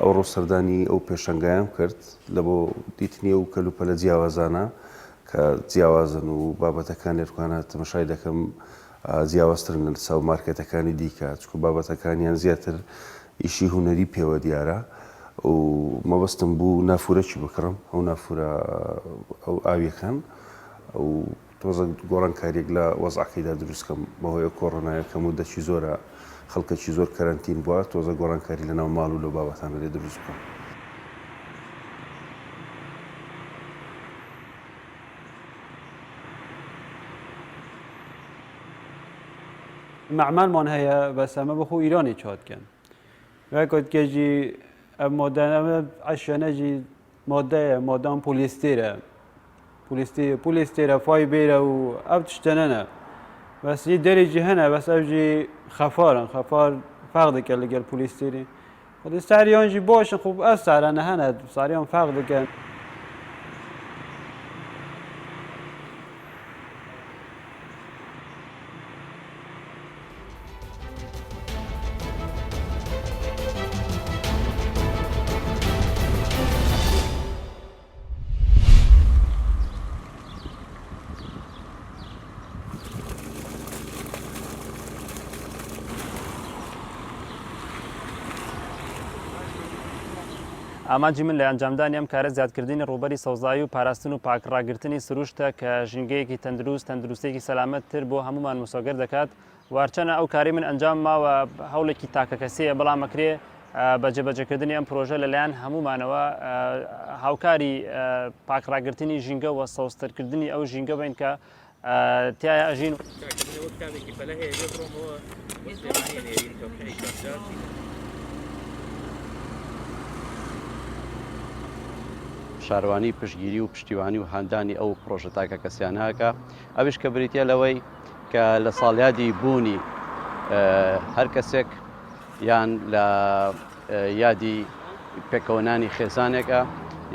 ئەو ڕۆسەردانی ئەو پێشەنگایان کرد لە بۆ دیتنی و کەلوپەلە جیاوازانە کە جیاوازن و بابەتەکان لێرکوانە تەمەشای دەکەم جیاوازترن لە ساو مارکێتەکانی دیکە چکو بابەتەکانیان زیاتر ئیشی هوەری پێوە دیارە و مەبەستم بوو نافورەکی بکڕم ئەو نافورە ئەو ئاویەکان و تۆزە گۆڕانکاریێک لە وەزعەکەیدا دروستکەم بەهۆی کۆڕۆنایە کە مودەی زۆرە خەڵکەکی زۆر کەرەنتین بووە تۆزە گۆڕانکاری لەناو ماڵ و لە بابەتانە لێ دروست بکەم. معمالمان هەیە بەس ئەمە بەخۆ ئیرانی چاتکەن وەکۆتکێژی ئەم مۆدەن ئەمە عەشوێنەژی مۆدەیە مۆدان پۆلیستێرە پۆلیستێرە فای بێرە و ئەو تشتەنەنە بەسی دەرێکی هەنە بەس ئەوژی خەفارن خەفار فەق دەکەن لەگەل پۆلیستێری خودی ساریانژی باشن خوب ئەو سارانە هەنە ساریان فەق دەکەن. ئامانجی من لە ئەنجامدانی ئەم کارە زیادکردنی ڕوبەری سەوزایی و پاراستن و پاکڕاگرتنی سروشتە کە ژینگەیەکی تەندروستێکی سەلامەتتر بۆ هەمومان مسۆگەر دەکات وارچەنە ئەو کاری من ئەنجام ماوە هەوڵێکی تاکە کەسەیە بەڵام ئەکرێ بەجێبەجێکردنی ئەم پرۆژە لەلایەن هەمومانەوە هاوکاری پاکڕاگرتنی ژینگە و سەوزترکردنی ئەو ژینگە بین کە تایە ئەژین شاروانی پشتگیری و پشتیوانی و هاندانی ئەو پرۆژە تاکە کەسیانەکە ئەویش کە بریتە لەوەی کە لە ساڵیادی بوونی هەر کەسێک یان لە یادی پێکەوەنانی خێزانێکە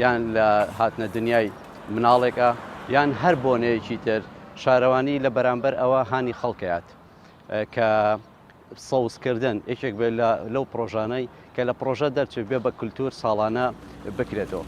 یان لە هاتنە دنیای مناڵێکە یان هەر بۆنەیەکی تر شارەوانی لە بەرامبەر ئەوە هانی خەڵکەیات کە سەوزکردن یەکێک بێت لەو پرۆژانەی کە لە پرۆژە دەرچێت بێ بە کولتور ساڵانە بکرێتەوە.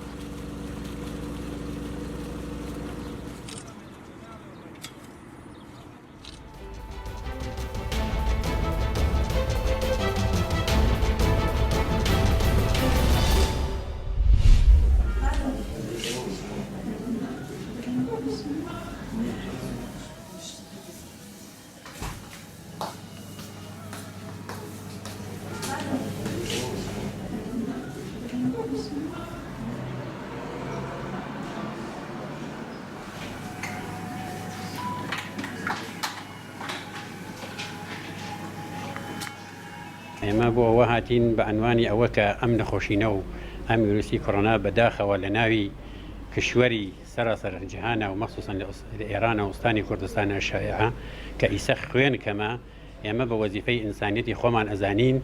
ئێمە بۆ ئەوە هاتین بە ئەنوانی ئەوە کە ئەم نەخۆشینە و ئەم ویرۆسی کۆڕۆنا بەداخەوە لە ناوی کشوەری سەراسەر جیهانە و مەخسوسن لە ئێرانە و وڵستانی کوردستانە شایعە کە ئیسە خوێن کەمە ئێمە بە وەزیفەی ئینسانیەتی خۆمان ئەزانین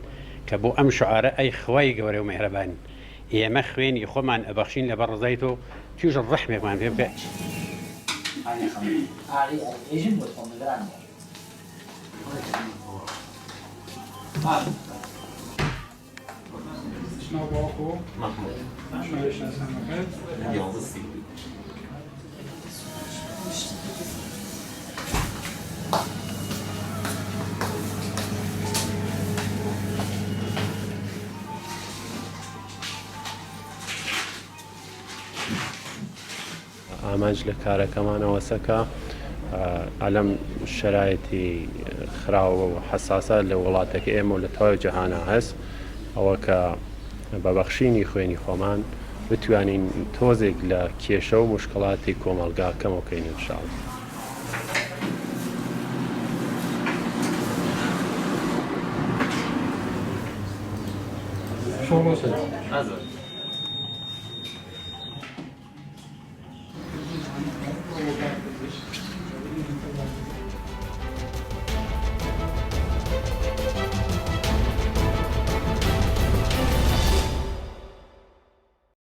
کە بۆ ئەم شعارە ئەی خوای گەورە و مهرەبان ئێمە خوێنی خۆمان ئەبەخشین لە بەڕزای تۆ توێژ ڕەحمێکمان پێ بکە. ئامانج لە کارەکەمانەوە سەکە ئەلەم شرایەتی خراوە و حساسە لە وڵاتەکە ئێمە و لە تەواو جەهانە هەست ئەوە کە بەبەخشینی خوێنی خۆمان بتوانین تۆزێک لە کێشە و مشکڵاتی کۆمەلگا کەمەکەین انشاءالله. شما باشد